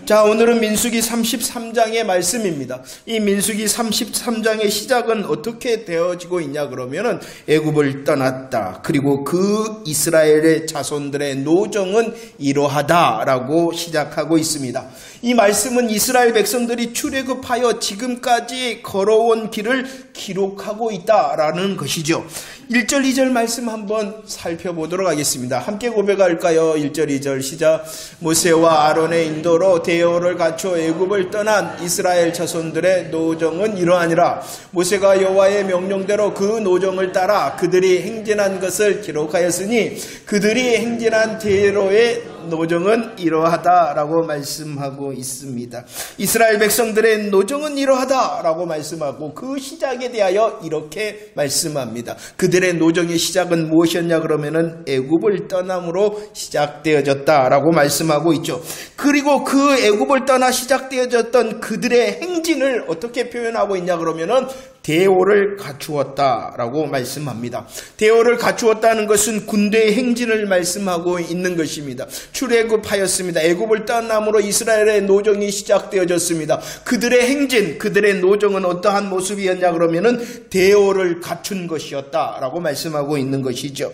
자, 오늘은 민수기 33장의 말씀입니다. 이 민수기 33장의 시작은 어떻게 되어지고 있냐 그러면은 애굽을 떠났다. 그리고 그 이스라엘의 자손들의 노정은 이러하다라고 시작하고 있습니다. 이 말씀은 이스라엘 백성들이 출애굽하여 지금까지 걸어온 길을 기록하고 있다라는 것이죠. 1절 2절 말씀 한번 살펴보도록 하겠습니다. 함께 고백할까요? 1절 2절 시작. 모세와 아론의 인도로 대오를 갖춰 애굽을 떠난 이스라엘 자손들의 노정은 이러하니라. 모세가 여호와의 명령대로 그 노정을 따라 그들이 행진한 것을 기록하였으니 그들이 행진한 대로의 노정은 이러하다라고 말씀하고 있습니다. 이스라엘 백성들의 노정은 이러하다라고 말씀하고 그 시작에 대하여 이렇게 말씀합니다. 그들의 노정의 시작은 무엇이었냐 그러면은 애굽을 떠남으로 시작되어졌다라고 말씀하고 있죠. 그리고 그 애굽을 떠나 시작되어졌던 그들의 행진을 어떻게 표현하고 있냐 그러면은 대오를 갖추었다라고 말씀합니다. 대오를 갖추었다는 것은 군대의 행진을 말씀하고 있는 것입니다. 출애굽하였습니다. 애굽을 떠남으로 이스라엘의 노정이 시작되어졌습니다. 그들의 행진, 그들의 노정은 어떠한 모습이었냐 그러면은 대오를 갖춘 것이었다라고 말씀하고 있는 것이죠.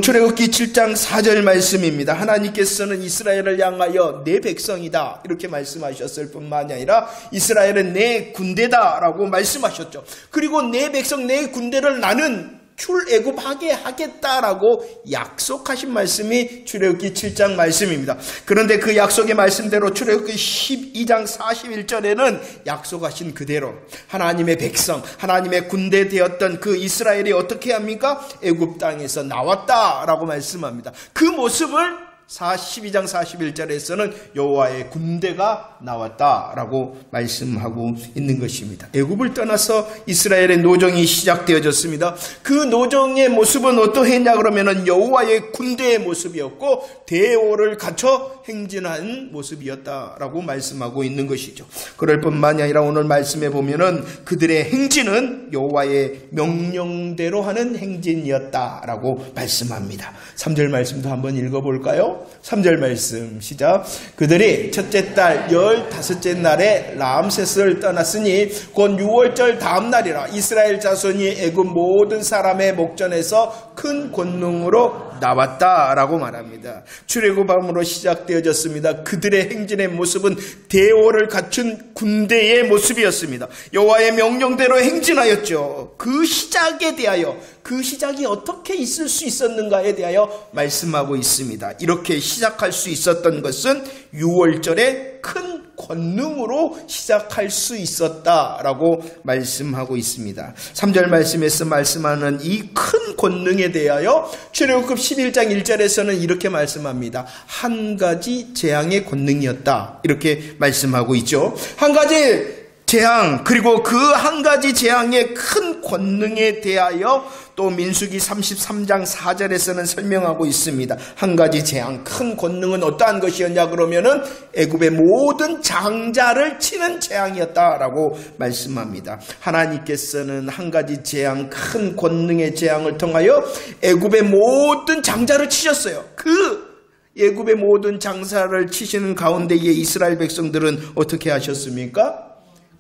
출애굽기 7장 4절 말씀입니다. 하나님께서는 이스라엘을 향하여 내 백성이다 이렇게 말씀하셨을 뿐만이 아니라 이스라엘은 내 군대다라고 말씀하셨죠. 그리고 내 백성 내 군대를 나는 출애굽하게 하겠다라고 약속하신 말씀이 출애굽기 7장 말씀입니다. 그런데 그 약속의 말씀대로 출애굽기 12장 41절에는 약속하신 그대로 하나님의 백성, 하나님의 군대 되었던 그 이스라엘이 어떻게 합니까? 애굽 땅에서 나왔다라고 말씀합니다. 그 모습을 12장 41절에서는 여호와의 군대가 나왔다라고 말씀하고 있는 것입니다. 애굽을 떠나서 이스라엘의 노정이 시작되어졌습니다. 그 노정의 모습은 어떠했냐 그러면은 여호와의 군대의 모습이었고 대오를 갖춰 행진한 모습이었다라고 말씀하고 있는 것이죠. 그럴 뿐만이 아니라 오늘 말씀에 보면은 그들의 행진은 여호와의 명령대로 하는 행진이었다라고 말씀합니다. 3절 말씀도 한번 읽어볼까요? 3절 말씀 시작. 그들이 첫째 달 15째 날에 라암셋을 떠났으니 곧 6월절 다음 날이라. 이스라엘 자손이 애굽 모든 사람의 목전에서 큰 권능으로 나왔다라고 말합니다. 출애굽함으로 시작되어졌습니다. 그들의 행진의 모습은 대오를 갖춘 군대의 모습이었습니다. 여호와의 명령대로 행진하였죠. 그 시작에 대하여, 그 시작이 어떻게 있을 수 있었는가에 대하여 말씀하고 있습니다. 이렇게 시작할 수 있었던 것은 6월절에 큰 권능으로 시작할 수 있었다라고 말씀하고 있습니다. 3절 말씀에서 말씀하는 이 큰 권능에 대하여 출애굽기 11장 1절에서는 이렇게 말씀합니다. 한 가지 재앙의 권능이었다 이렇게 말씀하고 있죠. 한 가지 재앙, 그리고 그 한 가지 재앙의 큰 권능에 대하여 또 민수기 33장 4절에서는 설명하고 있습니다. 한 가지 재앙, 큰 권능은 어떠한 것이었냐 그러면은 애굽의 모든 장자를 치는 재앙이었다라고 말씀합니다. 하나님께서는 한 가지 재앙, 큰 권능의 재앙을 통하여 애굽의 모든 장자를 치셨어요. 그 애굽의 모든 장사를 치시는 가운데에 이스라엘 백성들은 어떻게 하셨습니까?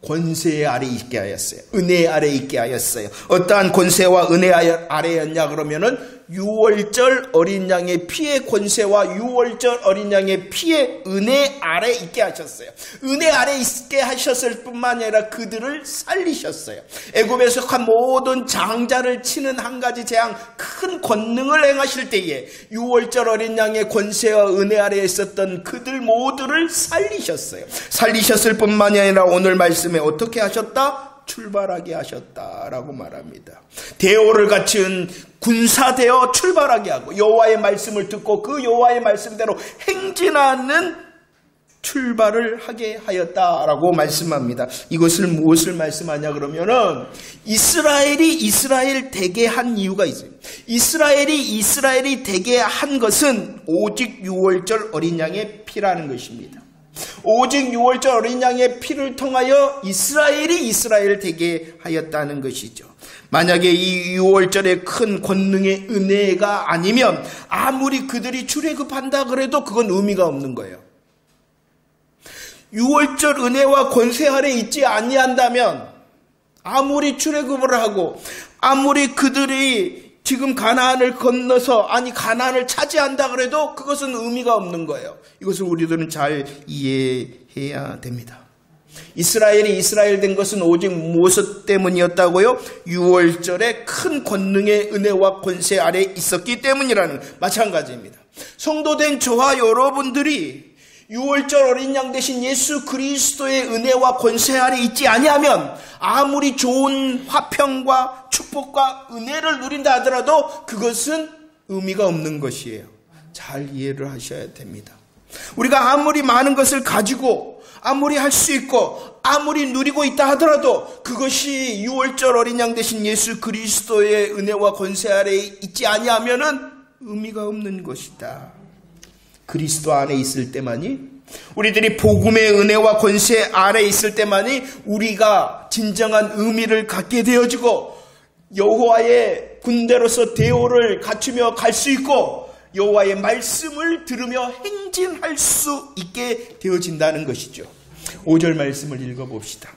권세 아래 있게 하였어요. 은혜 아래 있게 하였어요. 어떠한 권세와 은혜 아래였냐 그러면은 6월절 어린 양의 피의 권세와 6월절 어린 양의 피의 은혜 아래 있게 하셨어요. 은혜 아래 있게 하셨을 뿐만 아니라 그들을 살리셨어요. 애굽에 속한 모든 장자를 치는 한 가지 재앙, 큰 권능을 행하실 때에 6월절 어린 양의 권세와 은혜 아래에 있었던 그들 모두를 살리셨어요. 살리셨을 뿐만이 아니라 오늘 말씀에 어떻게 하셨다? 출발하게 하셨다라고 말합니다. 대오를 갖춘 군사되어 출발하게 하고 여호와의 말씀을 듣고 그 여호와의 말씀대로 행진하는 출발을 하게 하였다라고 말씀합니다. 이것을 무엇을 말씀하냐 그러면은 이스라엘이 이스라엘 되게 한 이유가 있어요. 이스라엘이 되게 한 것은 오직 6월절 어린 양의 피라는 것입니다. 오직 6월절 어린 양의 피를 통하여 이스라엘이 이스라엘 되게 하였다는 것이죠. 만약에 이 6월절의 큰 권능의 은혜가 아니면 아무리 그들이 출애굽한다 그래도 그건 의미가 없는 거예요. 유월절 은혜와 권세 아래 있지 아니한다면 아무리 출애굽을 하고 아무리 그들이 지금 가나안을 건너서 가나안을 차지한다 그래도 그것은 의미가 없는 거예요. 이것을 우리들은 잘 이해해야 됩니다. 이스라엘이 이스라엘 된 것은 오직 무엇 때문이었다고요? 유월절의 큰 권능의 은혜와 권세 아래 있었기 때문이라는 마찬가지입니다. 성도된 저와 여러분들이 유월절 어린 양 대신 예수 그리스도의 은혜와 권세 아래 있지 아니하면 아무리 좋은 화평과 축복과 은혜를 누린다 하더라도 그것은 의미가 없는 것이에요. 잘 이해를 하셔야 됩니다. 우리가 아무리 많은 것을 가지고 아무리 할 수 있고 아무리 누리고 있다 하더라도 그것이 유월절 어린 양 대신 예수 그리스도의 은혜와 권세 아래 있지 아니하면은 의미가 없는 것이다. 그리스도 안에 있을 때만이, 우리들이 복음의 은혜와 권세 아래 있을 때만이 우리가 진정한 의미를 갖게 되어지고 여호와의 군대로서 대오를 갖추며 갈 수 있고 여호와의 말씀을 들으며 행진할 수 있게 되어진다는 것이죠. 5절 말씀을 읽어봅시다.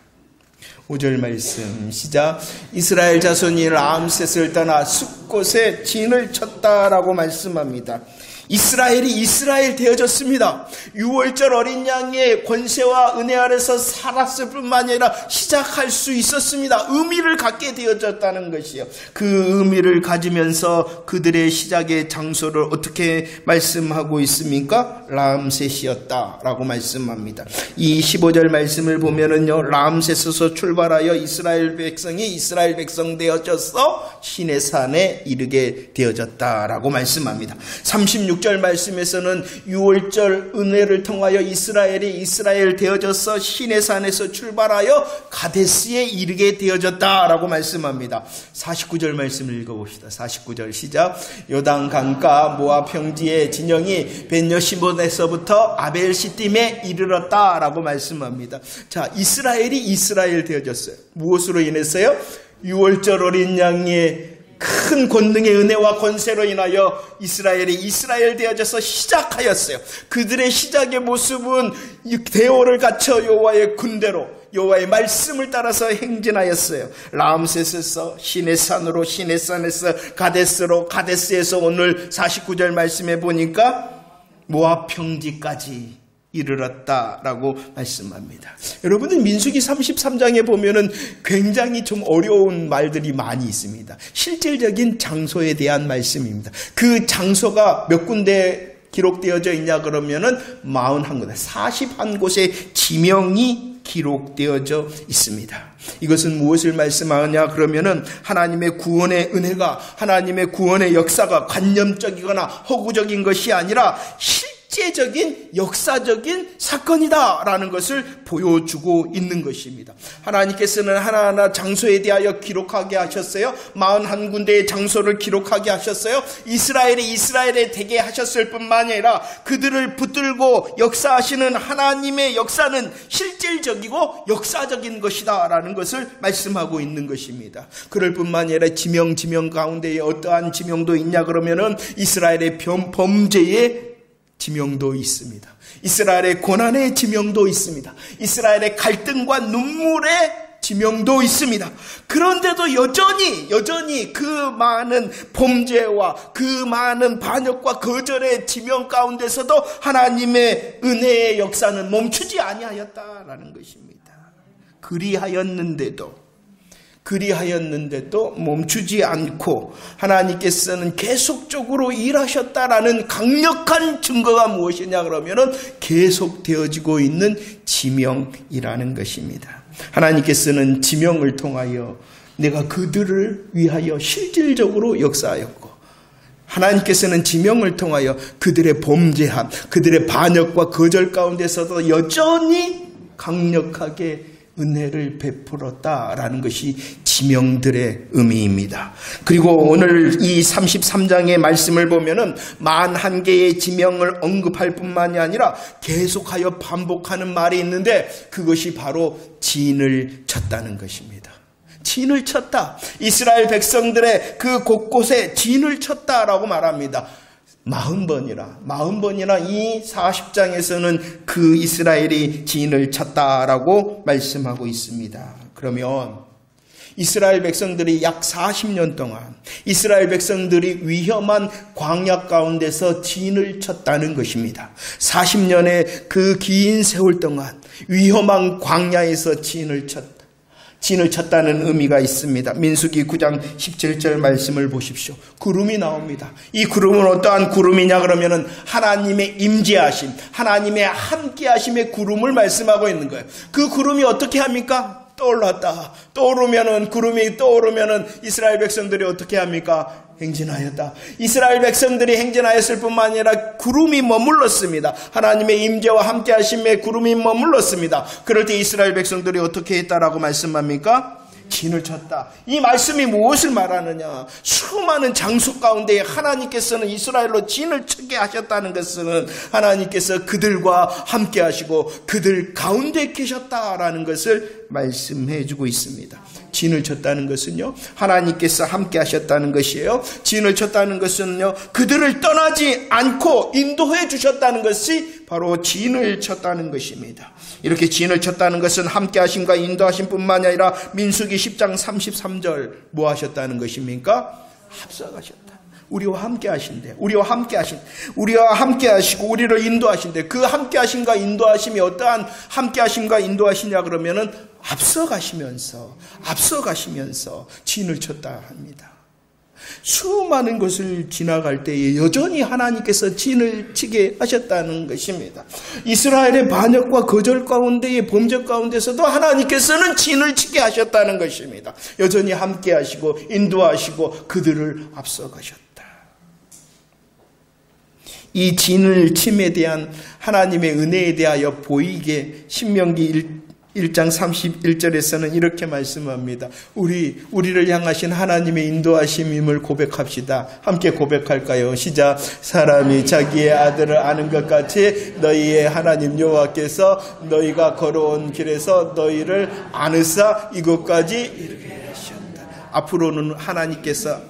5절 말씀 시작. 이스라엘 자손이 람셋을 떠나 숲곳에 진을 쳤다라고 말씀합니다. 이스라엘이 이스라엘 되어졌습니다. 유월절 어린 양의 권세와 은혜 아래서 살았을 뿐만 아니라 시작할 수 있었습니다. 의미를 갖게 되어졌다는 것이요. 그 의미를 가지면서 그들의 시작의 장소를 어떻게 말씀하고 있습니까? 람셋이었다라고 말씀합니다. 이 15절 말씀을 보면은요, 람셋에서 출발하여 이스라엘 백성이 이스라엘 백성 되어져서 시내 산에 이르게 되어졌다라고 말씀합니다. 36절 말씀에서는 유월절 은혜를 통하여 이스라엘이 이스라엘 되어져서 시내산에서 출발하여 가데스에 이르게 되어졌다라고 말씀합니다. 49절 말씀을 읽어봅시다. 49절 시작. 요단 강가 모압 평지의 진영이 벳여시몬에서부터 아벨 시딤에 이르렀다라고 말씀합니다. 자, 이스라엘이 이스라엘 되어졌어요. 무엇으로 인했어요? 유월절 어린 양의 큰 권능의 은혜와 권세로 인하여 이스라엘이 이스라엘 되어져서 시작하였어요. 그들의 시작의 모습은 대오를 갖춰 여호와의 군대로 여호와의 말씀을 따라서 행진하였어요. 람셋에서 시내산으로, 시내산에서 가데스로, 가데스에서 오늘 49절 말씀에 보니까 모압 평지까지 이르렀다라고 말씀합니다. 여러분들 민수기 33장에 보면은 굉장히 좀 어려운 말들이 많이 있습니다. 실질적인 장소에 대한 말씀입니다. 그 장소가 몇 군데 기록되어져 있냐 그러면은 41군데, 41곳의 지명이 기록되어져 있습니다. 이것은 무엇을 말씀하느냐 그러면은 하나님의 구원의 은혜가, 하나님의 구원의 역사가 관념적이거나 허구적인 것이 아니라 실제적인 역사적인 사건이다라는 것을 보여주고 있는 것입니다. 하나님께서는 하나하나 장소에 대하여 기록하게 하셨어요. 41군데의 장소를 기록하게 하셨어요. 이스라엘이 이스라엘에 되게 하셨을 뿐만 아니라 그들을 붙들고 역사하시는 하나님의 역사는 실질적이고 역사적인 것이다 라는 것을 말씀하고 있는 것입니다. 그럴 뿐만 아니라 지명 가운데에 어떠한 지명도 있냐 그러면은 이스라엘의 범죄의 지명도 있습니다. 이스라엘의 고난의 지명도 있습니다. 이스라엘의 갈등과 눈물의 지명도 있습니다. 그런데도 여전히 그 많은 범죄와 그 많은 반역과 거절의 지명 가운데서도 하나님의 은혜의 역사는 멈추지 아니하였다라는 것입니다. 그리하였는데도 멈추지 않고 하나님께서는 계속적으로 일하셨다라는 강력한 증거가 무엇이냐 그러면은 계속되어지고 있는 지명이라는 것입니다. 하나님께서는 지명을 통하여 내가 그들을 위하여 실질적으로 역사하였고, 하나님께서는 지명을 통하여 그들의 범죄함, 그들의 반역과 거절 가운데서도 여전히 강력하게 은혜를 베풀었다라는 것이 지명들의 의미입니다. 그리고 오늘 이 33장의 말씀을 보면은 41개의 지명을 언급할 뿐만이 아니라 계속하여 반복하는 말이 있는데 그것이 바로 진을 쳤다는 것입니다. 진을 쳤다. 이스라엘 백성들의 그 곳곳에 진을 쳤다라고 말합니다. 40번이나 이 40장에서는 그 이스라엘이 진을 쳤다라고 말씀하고 있습니다. 그러면 이스라엘 백성들이 약 40년 동안 이스라엘 백성들이 위험한 광야 가운데서 진을 쳤다는 것입니다. 40년의 그 긴 세월 동안 위험한 광야에서 진을 쳤다는 의미가 있습니다. 민수기 9장 17절 말씀을 보십시오. 구름이 나옵니다. 이 구름은 어떠한 구름이냐 그러면은 하나님의 임재하심, 하나님의 함께하심의 구름을 말씀하고 있는 거예요. 그 구름이 어떻게 합니까? 떠올랐다. 구름이 떠오르면은 이스라엘 백성들이 어떻게 합니까? 행진하였다. 이스라엘 백성들이 행진하였을 뿐만 아니라 구름이 머물렀습니다. 하나님의 임재와 함께 하심에 구름이 머물렀습니다. 그럴 때 이스라엘 백성들이 어떻게 했다라고 말씀합니까? 진을 쳤다. 이 말씀이 무엇을 말하느냐? 수많은 장소 가운데 하나님께서는 이스라엘로 진을 치게 하셨다는 것은 하나님께서 그들과 함께 하시고 그들 가운데 계셨다라는 것을 말씀해 주고 있습니다. 진을 쳤다는 것은요, 하나님께서 함께 하셨다는 것이에요. 진을 쳤다는 것은요, 그들을 떠나지 않고 인도해 주셨다는 것이 바로 진을 쳤다는 것입니다. 이렇게 진을 쳤다는 것은 함께 하심과 인도하심 뿐만 아니라 민수기 10장 33절 뭐 하셨다는 것입니까? 앞서가셨다. 우리와 함께 하신대. 우리와 함께 하시고 우리를 인도하신대. 그 함께 하심과 인도하심이 어떠한 함께 하심과 인도하시냐 그러면은 앞서가시면서 진을 쳤다 합니다. 수많은 것을 지나갈 때에 여전히 하나님께서 진을 치게 하셨다는 것입니다. 이스라엘의 반역과 거절 가운데의 범죄 가운데서도 하나님께서는 진을 치게 하셨다는 것입니다. 여전히 함께 하시고 인도하시고 그들을 앞서가셨다. 이 진을 침에 대한 하나님의 은혜에 대하여 보이게 신명기 1장 31절에서는 이렇게 말씀합니다. 우리를 향하신 하나님의 인도하심임을 고백합시다. 함께 고백할까요? 시작. 사람이 자기의 아들을 아는 것 같이 너희의 하나님 여호와께서 너희가 걸어온 길에서 너희를 안으사 이곳까지 이르게 하셨다. 앞으로는 하나님께서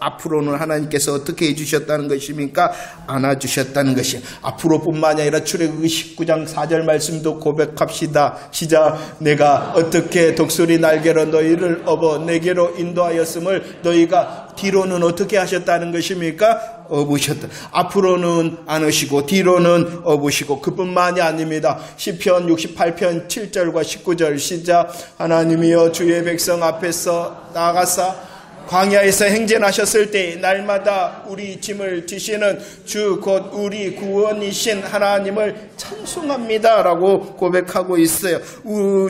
어떻게 해주셨다는 것입니까? 안아주셨다는 것이에요. 앞으로뿐만 아니라 출애굽기 19장 4절 말씀도 고백합시다. 시작. 내가 어떻게 독수리 날개로 너희를 업어 내게로 인도하였음을 너희가 뒤로는 어떻게 하셨다는 것입니까? 업으셨다. 앞으로는 안으시고 뒤로는 업으시고 그뿐만이 아닙니다. 시편 68편 7절과 19절 시작. 하나님이여 주의 백성 앞에서 나가사 광야에서 행진하셨을 때 날마다 우리 짐을 지시는 주 곧 우리 구원이신 하나님을 찬송합니다 라고 고백하고 있어요.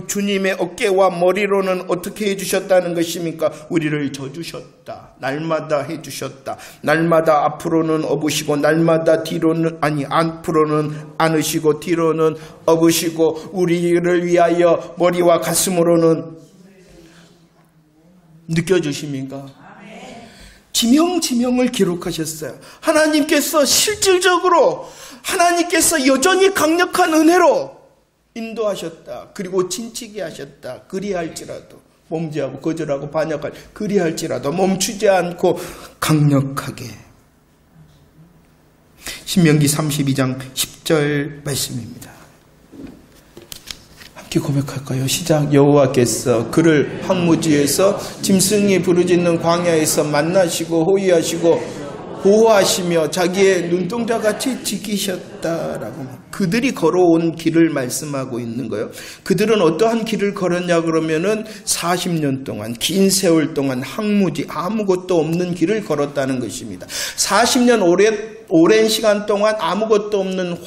주님의 어깨와 머리로는 어떻게 해주셨다는 것입니까? 우리를 져주셨다. 날마다 해주셨다. 날마다 앞으로는 업으시고 날마다 앞으로는 안으시고 뒤로는 업으시고 우리를 위하여 머리와 가슴으로는 느껴주십니까? 지명을 기록하셨어요. 하나님께서 실질적으로 하나님께서 여전히 강력한 은혜로 인도하셨다. 그리고 진치게 하셨다. 그리할지라도 범죄하고 거절하고 반역할 그리할지라도 멈추지 않고 강력하게. 신명기 32장 10절 말씀입니다. 고백할까요? 시작. 여호와께서 그를 황무지에서 짐승이 부르짖는 광야에서 만나시고 호위하시고 보호하시며 자기의 눈동자같이 지키셨다라고. 그들이 걸어온 길을 말씀하고 있는 거예요. 그들은 어떠한 길을 걸었냐 그러면은 40년 동안 긴 세월 동안 황무지 아무것도 없는 길을 걸었다는 것입니다. 40년 오랜 시간 동안 아무것도 없는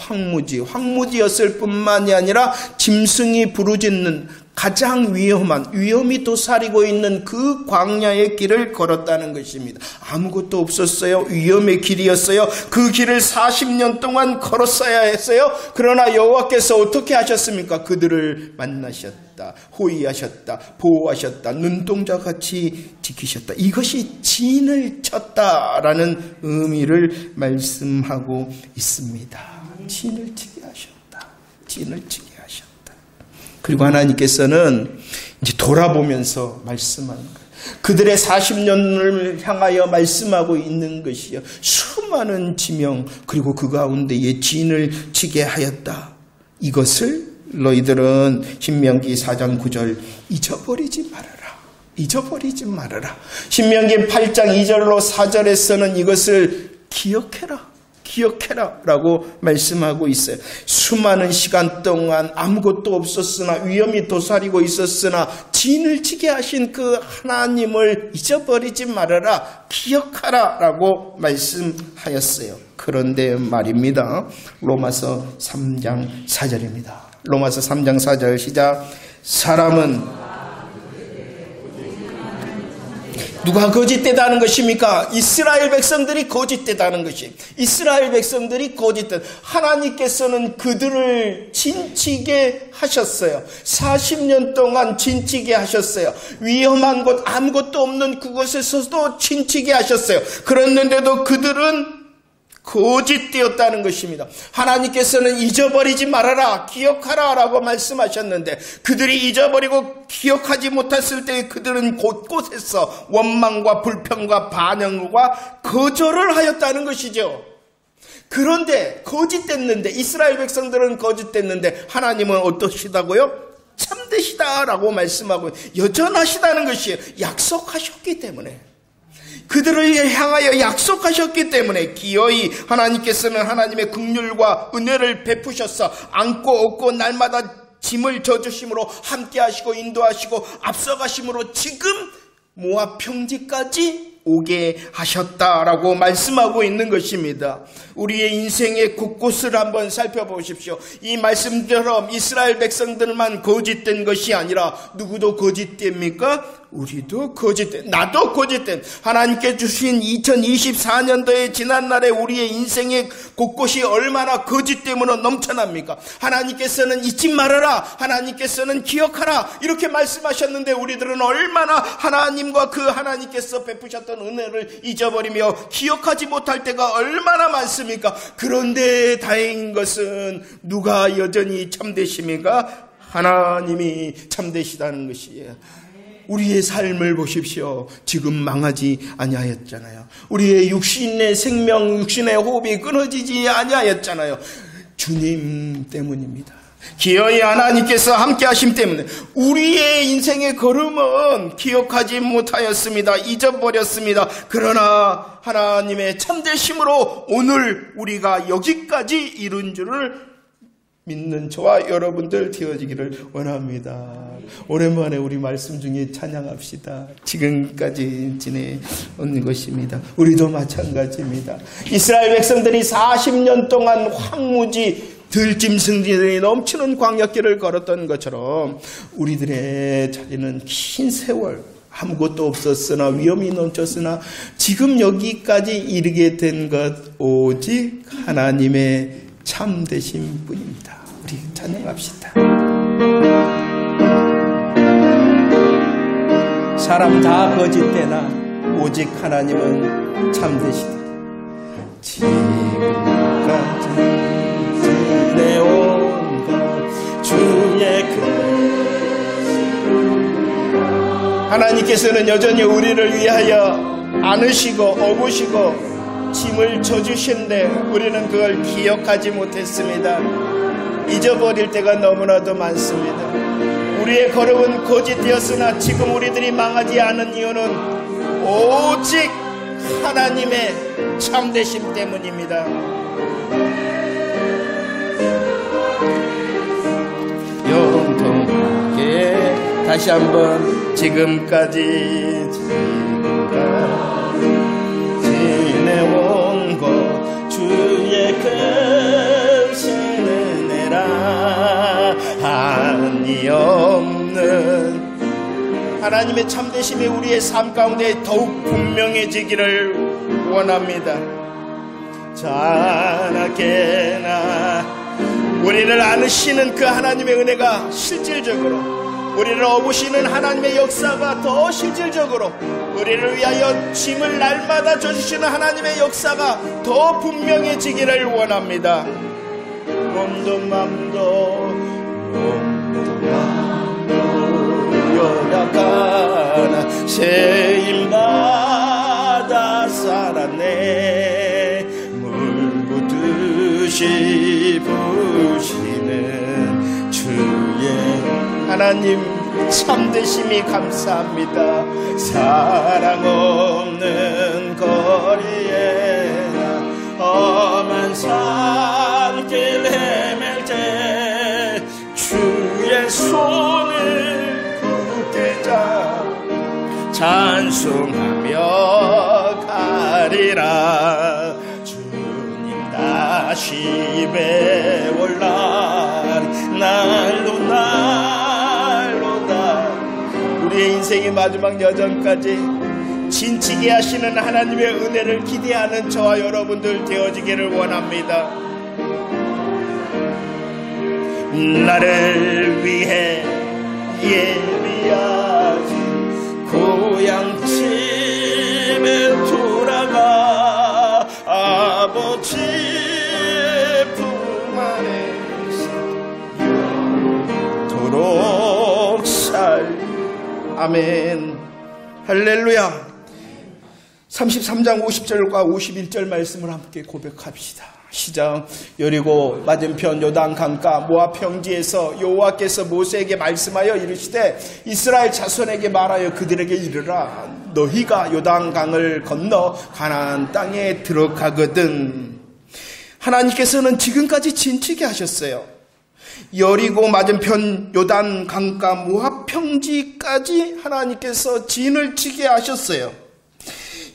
황무지였을 뿐만이 아니라 짐승이 부르짖는 가장 위험이 도사리고 있는 그 광야의 길을 걸었다는 것입니다. 아무것도 없었어요. 위험의 길이었어요. 그 길을 40년 동안 걸었어야 했어요. 그러나 여호와께서 어떻게 하셨습니까? 그들을 만나셨다. 호위하셨다. 보호하셨다. 눈동자같이 지키셨다. 이것이 진을 쳤다라는 의미를 말씀하고 있습니다. 진을 치게 하셨다. 진을 치게 하셨다. 그리고 하나님께서는 이제 돌아보면서 말씀하는 거예요. 그들의 40년을 향하여 말씀하고 있는 것이요. 수많은 지명 그리고 그 가운데에 진을 치게 하였다. 이것을 너희들은 신명기 4장 9절 잊어버리지 말아라. 잊어버리지 말아라. 신명기 8장 2절로 4절에서는 이것을 기억해라. 기억해라 라고 말씀하고 있어요. 수많은 시간 동안 아무것도 없었으나 위험이 도사리고 있었으나 진을 치게 하신 그 하나님을 잊어버리지 말아라. 기억하라 라고 말씀하였어요. 그런데 말입니다. 로마서 3장 4절입니다. 로마서 3장 4절 시작. 사람은 누가 거짓되다는 것입니까? 이스라엘 백성들이 거짓되다는 것이. 이스라엘 백성들이 거짓된. 하나님께서는 그들을 진치게 하셨어요. 40년 동안 진치게 하셨어요. 위험한 곳 아무것도 없는 그곳에서도 진치게 하셨어요. 그랬는데도 그들은 거짓되었다는 것입니다. 하나님께서는 잊어버리지 말아라, 기억하라 라고 말씀하셨는데 그들이 잊어버리고 기억하지 못했을 때 그들은 곳곳에서 원망과 불평과 반영과 거절을 하였다는 것이죠. 그런데 거짓됐는데 이스라엘 백성들은 거짓됐는데 하나님은 어떠시다고요? 참되시다라고 말씀하고 여전하시다는 것이에요. 약속하셨기 때문에. 그들을 향하여 약속하셨기 때문에 기어이 하나님께서는 하나님의 긍휼과 은혜를 베푸셔서 안고 업고 날마다 짐을 져주심으로 함께 하시고 인도하시고 앞서가심으로 지금 모압 평지까지 오게 하셨다라고 말씀하고 있는 것입니다. 우리의 인생의 곳곳을 한번 살펴보십시오. 이 말씀처럼 이스라엘 백성들만 거짓된 것이 아니라 누구도 거짓됩니까? 우리도 거짓된, 나도 거짓된 하나님께 주신 2024년도의 지난날에 우리의 인생의 곳곳이 얼마나 거짓됨으로 넘쳐납니까? 하나님께서는 잊지 말아라, 하나님께서는 기억하라 이렇게 말씀하셨는데 우리들은 얼마나 하나님과 그 하나님께서 베푸셨던 은혜를 잊어버리며 기억하지 못할 때가 얼마나 많습니까? 그런데 다행인 것은 누가 여전히 참되십니까? 하나님이 참되시다는 것이에요. 우리의 삶을 보십시오. 지금 망하지 아니하였잖아요. 우리의 육신의 생명, 육신의 호흡이 끊어지지 아니하였잖아요. 주님 때문입니다. 기어이 하나님께서 함께 하심 때문에 우리의 인생의 걸음은 기억하지 못하였습니다. 잊어버렸습니다. 그러나 하나님의 참되심으로 오늘 우리가 여기까지 이룬 줄을 믿는 저와 여러분들 되어지기를 원합니다. 오랜만에 우리 말씀 중에 찬양합시다. 지금까지 지내온 것입니다. 우리도 마찬가지입니다. 이스라엘 백성들이 40년 동안 황무지 들짐승들이 넘치는 광야길을 걸었던 것처럼 우리들의 자리는 긴 세월 아무것도 없었으나 위험이 넘쳤으나 지금 여기까지 이르게 된 것 오직 하나님의 참되신 분입니다. 우리 찬양합시다. 사람 다 거짓되나 오직 하나님은 참되시다. 지금까지 지내온 것 주의 하나님께서는 여전히 우리를 위하여 안으시고 업으시고 짐을 져주신데 우리는 그걸 기억하지 못했습니다. 잊어버릴 때가 너무나도 많습니다. 우리의 걸음은 거짓되었으나 지금 우리들이 망하지 않은 이유는 오직 하나님의 참되심 때문입니다. 영통하게 다시 한번 지금까지 지내온 것 주의 크신 은혜라 한이 없는 하나님의 참되심이 우리의 삶 가운데 더욱 분명해지기를 원합니다. 자나게나 우리를 안으시는 그 하나님의 은혜가 실질적으로 우리를 업으시는 하나님의 역사가 더 실질적으로 우리를 위하여 짐을 날마다 져주시는 하나님의 역사가 더 분명해지기를 원합니다. 몸도 맘도 연약하나 새 씹으시는 주의 하나님 참되심이 감사합니다. 사랑 없는 거리에 험한 산길 헤맬 때 주의 손을 굳게 잡 찬송하며 가리라. 주님 다시 배울 날로 우리의 인생의 마지막 여정까지 진치게 하시는 하나님의 은혜를 기대하는 저와 여러분들 되어지기를 원합니다. 나를 위해 예비하신 고향집에 돌아가 아버지의 품 안에서 영토록 살. 아멘. 할렐루야. 33장 50절과 51절 말씀을 함께 고백합시다. 시작. 여리고 맞은편 요단 강가 모압 평지에서 여호와께서 모세에게 말씀하여 이르시되 이스라엘 자손에게 말하여 그들에게 이르라. 너희가 요단 강을 건너 가나안 땅에 들어가거든. 하나님께서는 지금까지 진치게 하셨어요. 여리고 맞은편 요단 강가 모압 평지까지 하나님께서 진을 치게 하셨어요.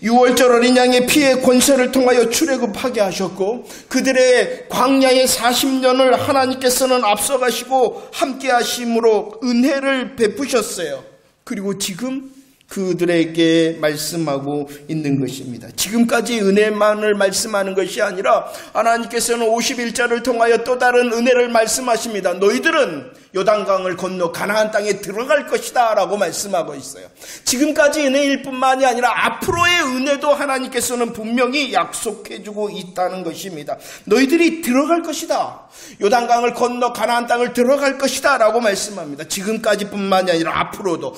6월절 어린 양의 피의 권세를 통하여 출애굽하게 하셨고 그들의 광야의 40년을 하나님께서는 앞서가시고 함께 하심으로 은혜를 베푸셨어요. 그리고 지금 그들에게 말씀하고 있는 것입니다. 지금까지 은혜만을 말씀하는 것이 아니라 하나님께서는 51절을 통하여 또 다른 은혜를 말씀하십니다. 너희들은 요단강을 건너 가나안 땅에 들어갈 것이다 라고 말씀하고 있어요. 지금까지 은혜일 뿐만이 아니라 앞으로의 은혜도 하나님께서는 분명히 약속해주고 있다는 것입니다. 너희들이 들어갈 것이다. 요단강을 건너 가나안 땅을 들어갈 것이다 라고 말씀합니다. 지금까지 뿐만이 아니라 앞으로도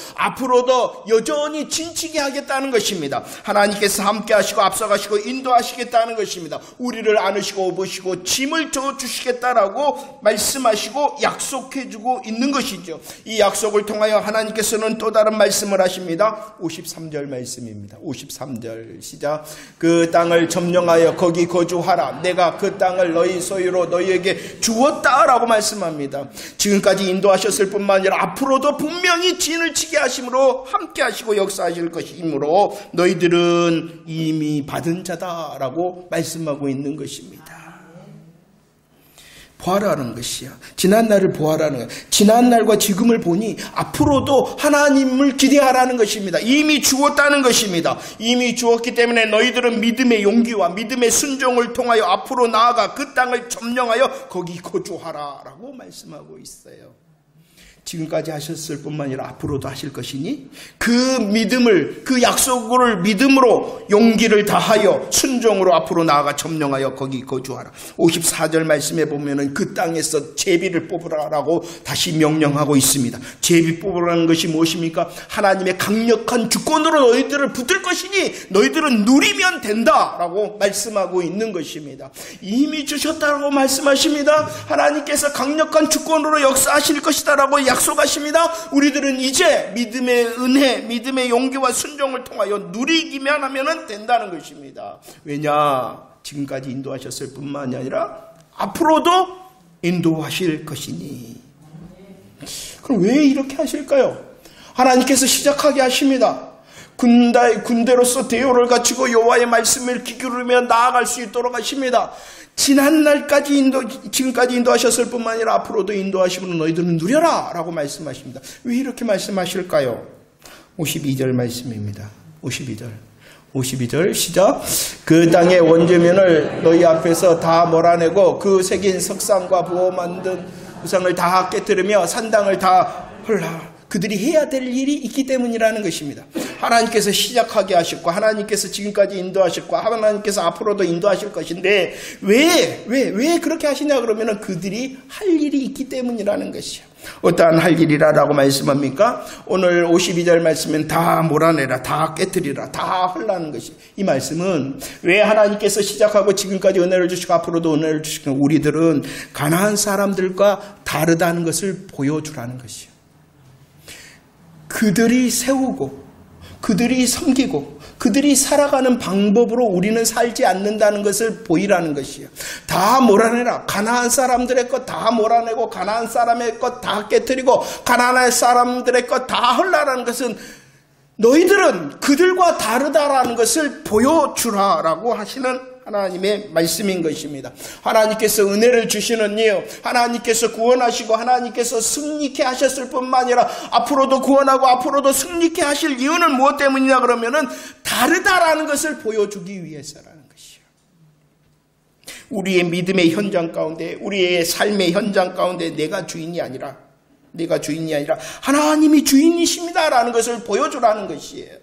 여전히 진치게 하겠다는 것입니다. 하나님께서 함께 하시고 앞서가시고 인도하시겠다는 것입니다. 우리를 안으시고 업으시고 짐을 져주시겠다라고 말씀하시고 약속해주고 있는 것이죠. 이 약속을 통하여 하나님께서는 또 다른 말씀을 하십니다. 53절 말씀입니다. 53절 시작. 그 땅을 점령하여 거기 거주하라. 내가 그 땅을 너희 소유로 너희에게 주었다라고 말씀합니다. 지금까지 인도하셨을 뿐만 아니라 앞으로도 분명히 진을 치게 하심으로 함께 하시고 역사하실 것이므로 너희들은 이미 받은 자다라고 말씀하고 있는 것입니다. 보아라는 것이야. 지난날을 보아라는 거야. 지난날과 지금을 보니 앞으로도 하나님을 기대하라는 것입니다. 이미 주었다는 것입니다. 이미 주었기 때문에 너희들은 믿음의 용기와 믿음의 순종을 통하여 앞으로 나아가 그 땅을 점령하여 거기 거주하라 라고 말씀하고 있어요. 지금까지 하셨을 뿐만 아니라 앞으로도 하실 것이니 그 믿음을, 그 약속을 믿음으로 용기를 다하여 순종으로 앞으로 나아가 점령하여 거기 거주하라. 54절 말씀에 보면은 그 땅에서 제비를 뽑으라라고 다시 명령하고 있습니다. 제비 뽑으라는 것이 무엇입니까? 하나님의 강력한 주권으로 너희들을 붙들 것이니 너희들은 누리면 된다라고 말씀하고 있는 것입니다. 이미 주셨다라고 말씀하십니다. 하나님께서 강력한 주권으로 역사하실 것이다라고 약속하십니다. 우리들은 이제 믿음의 은혜, 믿음의 용기와 순종을 통하여 누리기만 하면 된다는 것입니다. 왜냐? 지금까지 인도하셨을 뿐만이 아니라 앞으로도 인도하실 것이니. 그럼 왜 이렇게 하실까요? 하나님께서 시작하게 하십니다. 군대로서 대우를 갖추고 여호와의 말씀을 귀 기울이며 나아갈 수 있도록 하십니다. 지난날까지 지금까지 인도하셨을 뿐만 아니라 앞으로도 인도하시므로 너희들은 누려라 라고 말씀하십니다. 왜 이렇게 말씀하실까요? 52절 말씀입니다. 52절 시작. 그 땅의 원죄면을 너희 앞에서 다 몰아내고 그 새긴 석상과 부어 만든 우상을 다 깨뜨리며 산당을 다 헐라. 그들이 해야 될 일이 있기 때문이라는 것입니다. 하나님께서 시작하게 하셨고 하나님께서 지금까지 인도하셨고 하나님께서 앞으로도 인도하실 것인데 왜 그렇게 하시냐 그러면 그들이 할 일이 있기 때문이라는 것이요. 어떠한 할 일이라고 말씀합니까? 오늘 52절 말씀은 다 몰아내라, 다 깨뜨리라, 다 헐라는 것이. 이 말씀은 왜 하나님께서 시작하고 지금까지 은혜를 주시고 앞으로도 은혜를 주시고 우리들은 가나안 사람들과 다르다는 것을 보여주라는 것이요. 그들이 세우고 그들이 섬기고 그들이 살아가는 방법으로 우리는 살지 않는다는 것을 보이라는 것이에요. 다 몰아내라. 가나안 사람들의 것 다 몰아내고 가나안 사람의 것 다 깨뜨리고 가나안 사람들의 것 다 헐라라는 것은 너희들은 그들과 다르다라는 것을 보여주라라고 하시는 하나님의 말씀인 것입니다. 하나님께서 은혜를 주시는 이유, 하나님께서 구원하시고 하나님께서 승리케 하셨을 뿐만 아니라 앞으로도 구원하고 앞으로도 승리케 하실 이유는 무엇 때문이냐 그러면은 다르다라는 것을 보여주기 위해서라는 것이에요. 우리의 믿음의 현장 가운데, 우리의 삶의 현장 가운데 내가 주인이 아니라 하나님이 주인이십니다라는 것을 보여주라는 것이에요.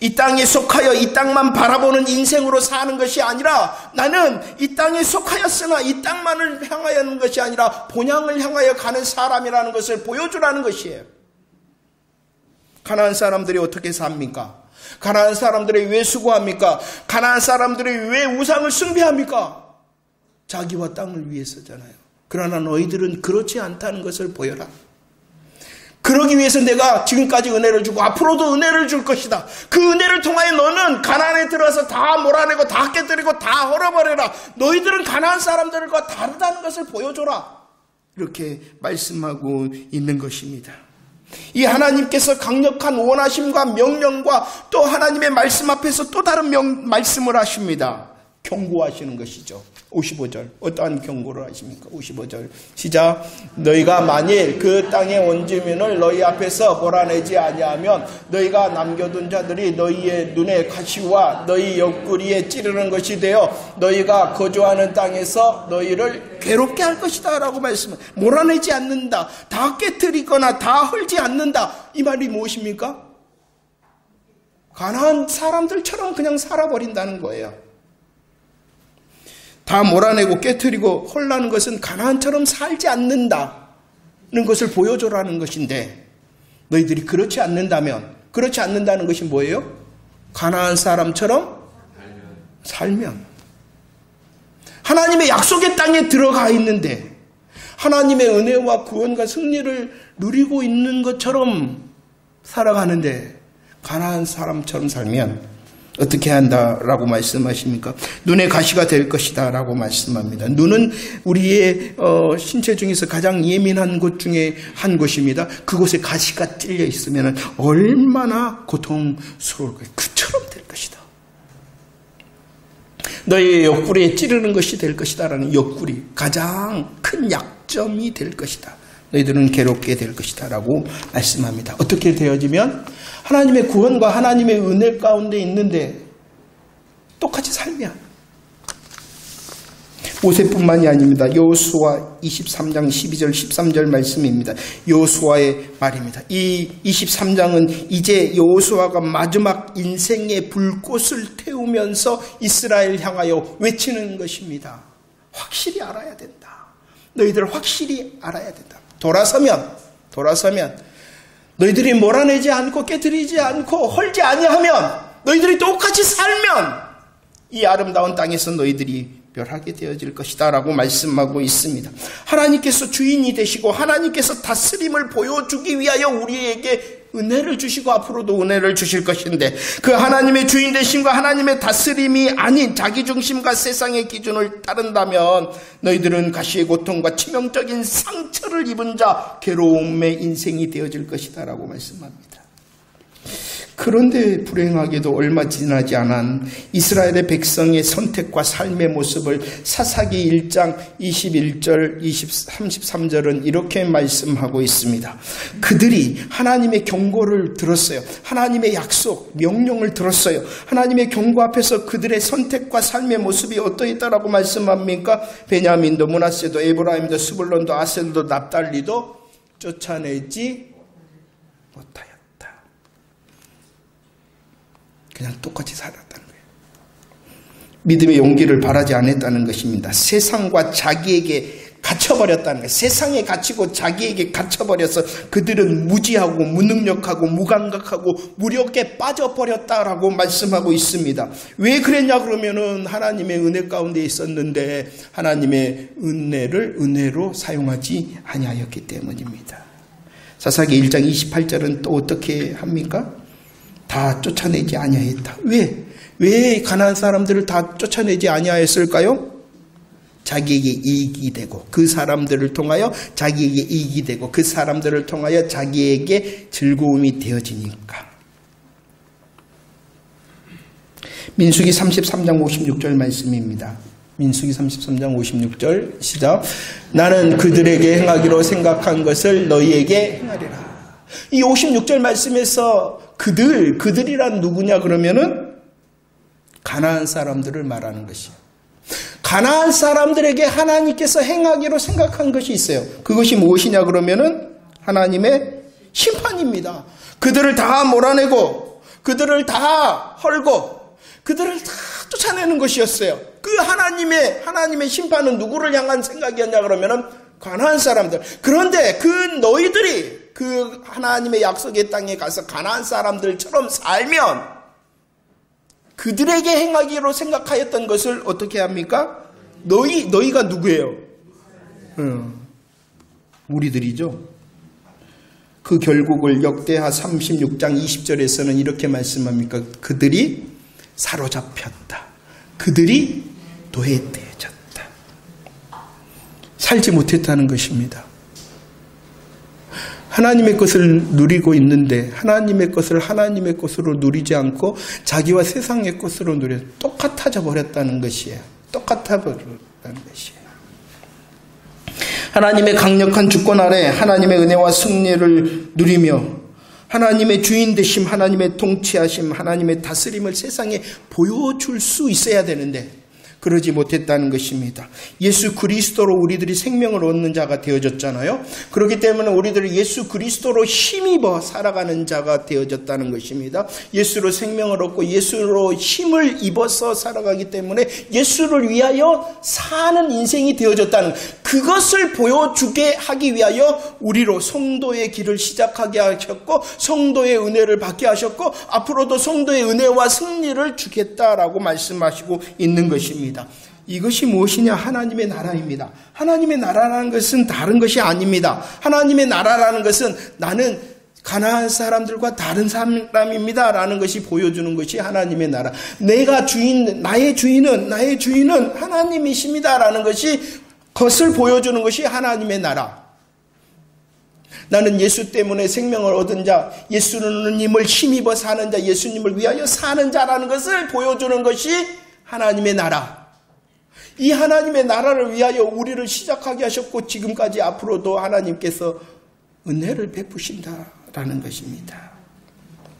이 땅에 속하여 이 땅만 바라보는 인생으로 사는 것이 아니라 나는 이 땅에 속하였으나 이 땅만을 향하여 하는 것이 아니라 본향을 향하여 가는 사람이라는 것을 보여주라는 것이에요. 가나안 사람들이 어떻게 삽니까? 가나안 사람들이 왜 수고합니까? 가나안 사람들이 왜 우상을 숭배합니까? 자기와 땅을 위해서잖아요. 그러나 너희들은 그렇지 않다는 것을 보여라. 그러기 위해서 내가 지금까지 은혜를 주고 앞으로도 은혜를 줄 것이다. 그 은혜를 통하여 너는 가나안에 들어서 다 몰아내고 다 깨뜨리고 다 헐어버려라. 너희들은 가나안 사람들과 다르다는 것을 보여줘라. 이렇게 말씀하고 있는 것입니다. 이 하나님께서 강력한 원하심과 명령과 또 하나님의 말씀 앞에서 또 다른 말씀을 하십니다. 경고하시는 것이죠. 55절 어떠한 경고를 하십니까? 55절 시작. 너희가 만일 그 땅의 원주민을 너희 앞에서 몰아내지 아니하면 너희가 남겨둔 자들이 너희의 눈에 가시와 너희 옆구리에 찌르는 것이 되어 너희가 거주하는 땅에서 너희를 괴롭게 할 것이다 라고 말씀을. 몰아내지 않는다, 다 깨뜨리거나 다 헐지 않는다. 이 말이 무엇입니까? 가나안 사람들처럼 그냥 살아버린다는 거예요. 다 몰아내고 깨뜨리고 헐라는 것은 가나안처럼 살지 않는다는 것을 보여줘라는 것인데 너희들이 그렇지 않는다는 것이 뭐예요? 가나안 사람처럼 살면 하나님의 약속의 땅에 들어가 있는데 하나님의 은혜와 구원과 승리를 누리고 있는 것처럼 살아가는데 가나안 사람처럼 살면 어떻게 한다라고 말씀하십니까? 눈의 가시가 될 것이다 라고 말씀합니다. 눈은 우리의 신체 중에서 가장 예민한 곳 중에 한 곳입니다. 그곳에 가시가 찔려 있으면 얼마나 고통스러울 거예요. 그처럼 될 것이다. 너의 옆구리에 찌르는 것이 될 것이다 라는 옆구리, 가장 큰 약점이 될 것이다. 너희들은 괴롭게 될 것이다 라고 말씀합니다. 어떻게 되어지면? 하나님의 구원과 하나님의 은혜 가운데 있는데 똑같이 살면. 모세뿐만이 아닙니다. 여호수아 23장 12절 13절 말씀입니다. 여호수아의 말입니다. 이 23장은 이제 여호수아가 마지막 인생의 불꽃을 태우면서 이스라엘 향하여 외치는 것입니다. 확실히 알아야 된다. 너희들 확실히 알아야 된다. 돌아서면 너희들이 몰아내지 않고 깨뜨리지 않고 헐지 아니하면 너희들이 똑같이 살면 이 아름다운 땅에서 너희들이 멸하게 되어질 것이다 라고 말씀하고 있습니다. 하나님께서 주인이 되시고 하나님께서 다스림을 보여주기 위하여 우리에게 은혜를 주시고 앞으로도 은혜를 주실 것인데 그 하나님의 주인 되심과 하나님의 다스림이 아닌 자기중심과 세상의 기준을 따른다면 너희들은 가시의 고통과 치명적인 상처를 입은 자 괴로움의 인생이 되어질 것이다 라고 말씀합니다. 그런데 불행하게도 얼마 지나지 않은 이스라엘의 백성의 선택과 삶의 모습을 사사기 1장 21절 33절은 이렇게 말씀하고 있습니다. 그들이 하나님의 경고를 들었어요. 하나님의 약속, 명령을 들었어요. 하나님의 경고 앞에서 그들의 선택과 삶의 모습이 어떠했다라고 말씀합니까? 베냐민도 므낫세도 에브라임도 스불론도 아셀도 납달리도 쫓아내지 못하였다. 그냥 똑같이 살았다는 거예요. 믿음의 용기를 바라지 않았다는 것입니다. 세상과 자기에게 갇혀버렸다는 거예요. 세상에 갇히고 자기에게 갇혀버려서 그들은 무지하고 무능력하고 무감각하고 무력에 빠져버렸다라고 말씀하고 있습니다. 왜 그랬냐 그러면은 하나님의 은혜 가운데 있었는데 하나님의 은혜를 은혜로 사용하지 아니하였기 때문입니다. 사사기 1장 28절은 또 어떻게 합니까? 다 쫓아내지 아니하였다. 왜 가나안 사람들을 다 쫓아내지 아니하였을까요? 자기에게 이익이 되고 그 사람들을 통하여 자기에게 이익이 되고 그 사람들을 통하여 자기에게 즐거움이 되어지니까. 민수기 33장 56절 말씀입니다. 민수기 33장 56절 시작. 나는 그들에게 행하기로 생각한 것을 너희에게 행하리라. 이 56절 말씀에서 그들이란 누구냐 그러면은 가나안 사람들을 말하는 것이에요. 가나안 사람들에게 하나님께서 행하기로 생각한 것이 있어요. 그것이 무엇이냐 그러면은 하나님의 심판입니다. 그들을 다 몰아내고 그들을 다 헐고 그들을 다 쫓아내는 것이었어요. 그 하나님의 심판은 누구를 향한 생각이었냐 그러면은 가나안 사람들. 그런데 그 너희들이 그 하나님의 약속의 땅에 가서 가나안 사람들처럼 살면 그들에게 행하기로 생각하였던 것을 어떻게 합니까? 너희가 누구예요? 우리들이죠. 그 결국을 역대하 36장 20절에서는 이렇게 말씀합니까? 그들이 사로잡혔다. 그들이 노예되어졌다. 살지 못했다는 것입니다. 하나님의 것을 누리고 있는데 하나님의 것을 하나님의 것으로 누리지 않고 자기와 세상의 것으로 똑같아져 버렸다는 것이에요. 똑같아 버렸다는 것이에요. 하나님의 강력한 주권 아래 하나님의 은혜와 승리를 누리며 하나님의 주인 되심, 하나님의 통치하심, 하나님의 다스림을 세상에 보여줄 수 있어야 되는데 그러지 못했다는 것입니다. 예수 그리스도로 우리들이 생명을 얻는 자가 되어졌잖아요. 그렇기 때문에 우리들이 예수 그리스도로 힘입어 살아가는 자가 되어졌다는 것입니다. 예수로 생명을 얻고 예수로 힘을 입어서 살아가기 때문에 예수를 위하여 사는 인생이 되어졌다는 그것을 보여주게 하기 위하여 우리로 성도의 길을 시작하게 하셨고 성도의 은혜를 받게 하셨고 앞으로도 성도의 은혜와 승리를 주겠다라고 말씀하시고 있는 것입니다. 이것이 무엇이냐? 하나님의 나라입니다. 하나님의 나라라는 것은 다른 것이 아닙니다. 하나님의 나라라는 것은 나는 가나안 사람들과 다른 사람입니다 라는 것이 보여주는 것이 하나님의 나라. 나의 주인은 하나님이십니다 라는 것을 보여주는 것이 하나님의 나라. 나는 예수 때문에 생명을 얻은 자, 예수님을 힘입어 사는 자, 예수님을 위하여 사는 자라는 것을 보여주는 것이 하나님의 나라. 이 하나님의 나라를 위하여 우리를 시작하게 하셨고 지금까지 앞으로도 하나님께서 은혜를 베푸신다라는 것입니다.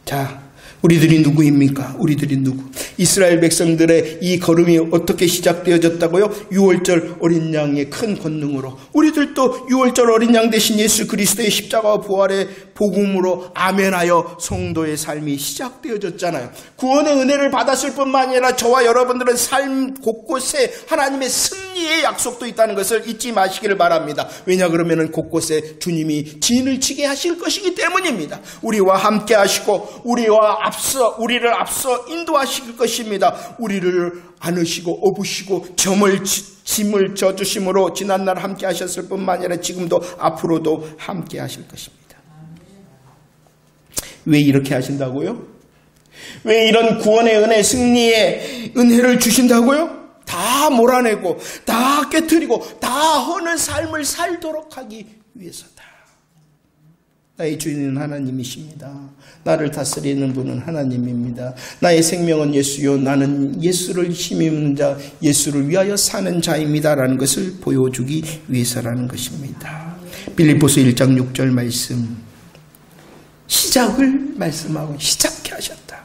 자, 우리들이 누구입니까? 우리들이 누구? 이스라엘 백성들의 이 걸음이 어떻게 시작되어졌다고요? 6월절 어린 양의 큰 권능으로. 우리들도 6월절 어린 양 대신 예수 그리스도의 십자가와 부활의 복음으로 아멘하여 성도의 삶이 시작되어졌잖아요. 구원의 은혜를 받았을 뿐만 아니라 저와 여러분들은 삶 곳곳에 하나님의 승리의 약속도 있다는 것을 잊지 마시기를 바랍니다. 왜냐 그러면 곳곳에 주님이 진을 치게 하실 것이기 때문입니다. 우리와 함께 하시고 우리를 앞서 인도하실 것입니다. 우리를 안으시고 업으시고 짐을 져주심으로 지난날 함께 하셨을 뿐만 아니라 지금도 앞으로도 함께 하실 것입니다. 왜 이렇게 하신다고요? 왜 이런 구원의 은혜, 승리의 은혜를 주신다고요? 다 몰아내고 다 깨트리고 다 허는 삶을 살도록 하기 위해서다. 나의 주인은 하나님이십니다. 나를 다스리는 분은 하나님입니다. 나의 생명은 예수요 나는 예수를 힘입는 자, 예수를 위하여 사는 자입니다 라는 것을 보여주기 위해서라는 것입니다. 빌립보서 1장 6절 말씀, 시작을 말씀하고 시작해 하셨다.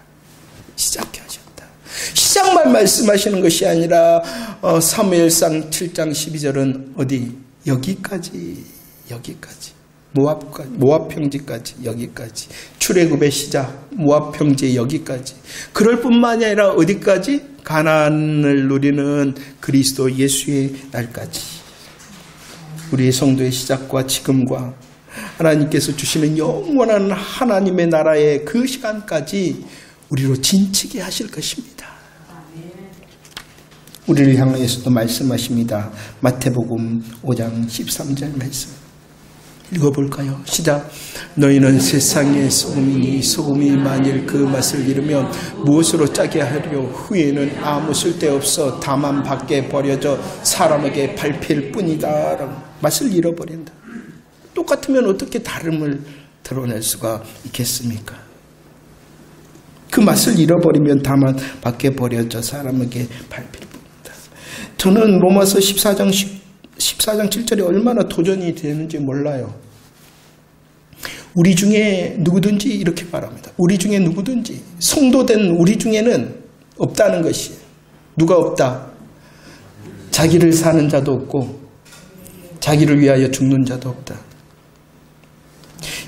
시작해 하셨다. 시작만 말씀하시는 것이 아니라 사무엘상 7장 12절은 어디? 여기까지. 모압 평지까지, 여기까지. 출애굽의 시작, 모압 평지 여기까지. 그럴 뿐만이 아니라 어디까지? 가나안을 누리는 그리스도 예수의 날까지. 우리의 성도의 시작과 지금과 하나님께서 주시는 영원한 하나님의 나라의 그 시간까지 우리로 진치게 하실 것입니다. 우리를 향해서도 말씀하십니다. 마태복음 5장 13절 말씀 읽어볼까요? 시작. 너희는 세상의 소금이니 소금이 만일 그 맛을 잃으면 무엇으로 짜게 하려? 후에는 아무 쓸데없어 다만 밖에 버려져 사람에게 밟힐 뿐이다 라고. 맛을 잃어버린다. 똑같으면 어떻게 다름을 드러낼 수가 있겠습니까? 그 맛을 잃어버리면 다만 밖에 버려져 사람에게 밟힐 뿐이다. 저는 로마서 14장 7절이 얼마나 도전이 되는지 몰라요. 우리 중에 누구든지 이렇게 말합니다. 우리 중에 누구든지 성도된 우리 중에는 없다는 것이에요. 누가 없다? 자기를 사는 자도 없고 자기를 위하여 죽는 자도 없다.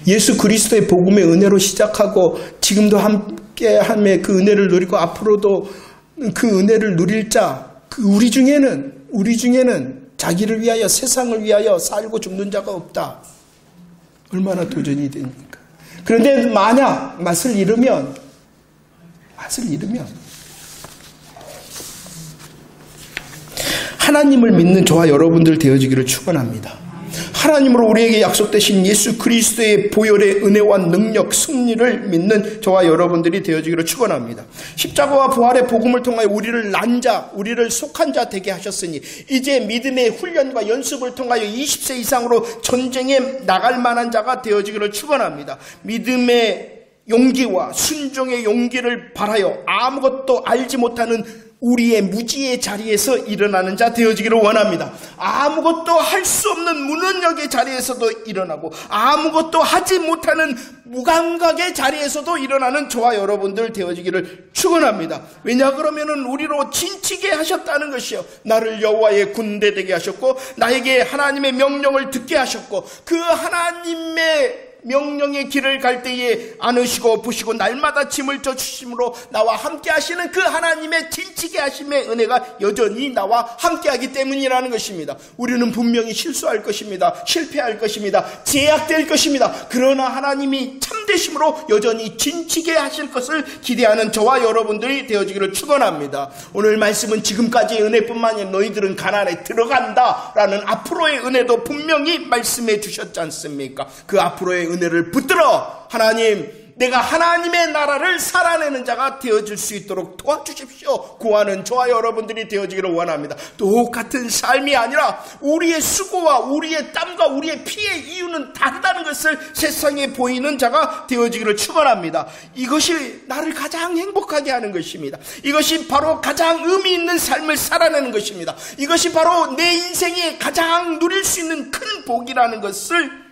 예수 그리스도의 복음의 은혜로 시작하고 지금도 함께함의 그 은혜를 누리고 앞으로도 그 은혜를 누릴 자, 우리 중에는 자기를 위하여 세상을 위하여 살고 죽는 자가 없다. 얼마나 도전이 됩니까? 그런데 만약 맛을 잃으면 하나님을 믿는 저와 여러분들 되어지기를 축원합니다. 하나님으로 우리에게 약속되신 예수 그리스도의 보혈의 은혜와 능력, 승리를 믿는 저와 여러분들이 되어지기를 축원합니다. 십자가와 부활의 복음을 통하여 우리를 난 자, 우리를 속한 자 되게 하셨으니 이제 믿음의 훈련과 연습을 통하여 20세 이상으로 전쟁에 나갈 만한 자가 되어지기를 축원합니다. 믿음의 용기와 순종의 용기를 바라여 아무것도 알지 못하는 우리의 무지의 자리에서 일어나는 자 되어지기를 원합니다. 아무것도 할 수 없는 무능력의 자리에서도 일어나고 아무것도 하지 못하는 무감각의 자리에서도 일어나는 저와 여러분들 되어지기를 축원합니다. 왜냐 그러면은 우리로 진치게 하셨다는 것이요. 나를 여호와의 군대 되게 하셨고 나에게 하나님의 명령을 듣게 하셨고 그 하나님의 명령의 길을 갈 때에 안으시고 부시고 날마다 짐을 져주심으로 나와 함께 하시는 그 하나님의 진치게 하심의 은혜가 여전히 나와 함께 하기 때문이라는 것입니다. 우리는 분명히 실수할 것입니다. 실패할 것입니다. 제약될 것입니다. 그러나 하나님이 참되심으로 여전히 진치게 하실 것을 기대하는 저와 여러분들이 되어지기를 축원합니다. 오늘 말씀은 지금까지의 은혜뿐만 아니라 너희들은 가나안에 들어간다라는 앞으로의 은혜도 분명히 말씀해 주셨지 않습니까? 그 앞으로의 은혜를 붙들어 하나님, 내가 하나님의 나라를 살아내는 자가 되어질 수 있도록 도와주십시오. 구하는 저와 여러분들이 되어지기를 원합니다. 똑같은 삶이 아니라 우리의 수고와 우리의 땀과 우리의 피의 이유는 다르다는 것을 세상에 보이는 자가 되어지기를 축원합니다. 이것이 나를 가장 행복하게 하는 것입니다. 이것이 바로 가장 의미 있는 삶을 살아내는 것입니다. 이것이 바로 내 인생에 가장 누릴 수 있는 큰 복이라는 것을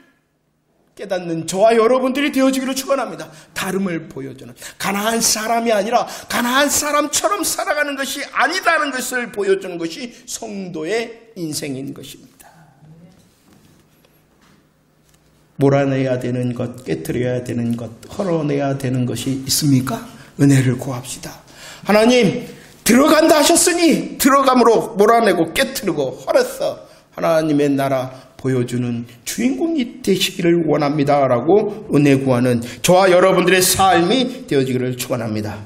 깨닫는 저와 여러분들이 되어지기를 축원합니다. 다름을 보여주는 가나안 사람이 아니라 가나안 사람처럼 살아가는 것이 아니다는 것을 보여주는 것이 성도의 인생인 것입니다. 몰아내야 되는 것, 깨트려야 되는 것, 헐어내야 되는 것이 있습니까? 은혜를 구합시다. 하나님 들어간다 하셨으니 들어감으로 몰아내고 깨트리고 헐어서 하나님의 나라 보여주는 주인공이 되시기를 원합니다 라고 은혜 구하는 저와 여러분들의 삶이 되어지기를 축원합니다.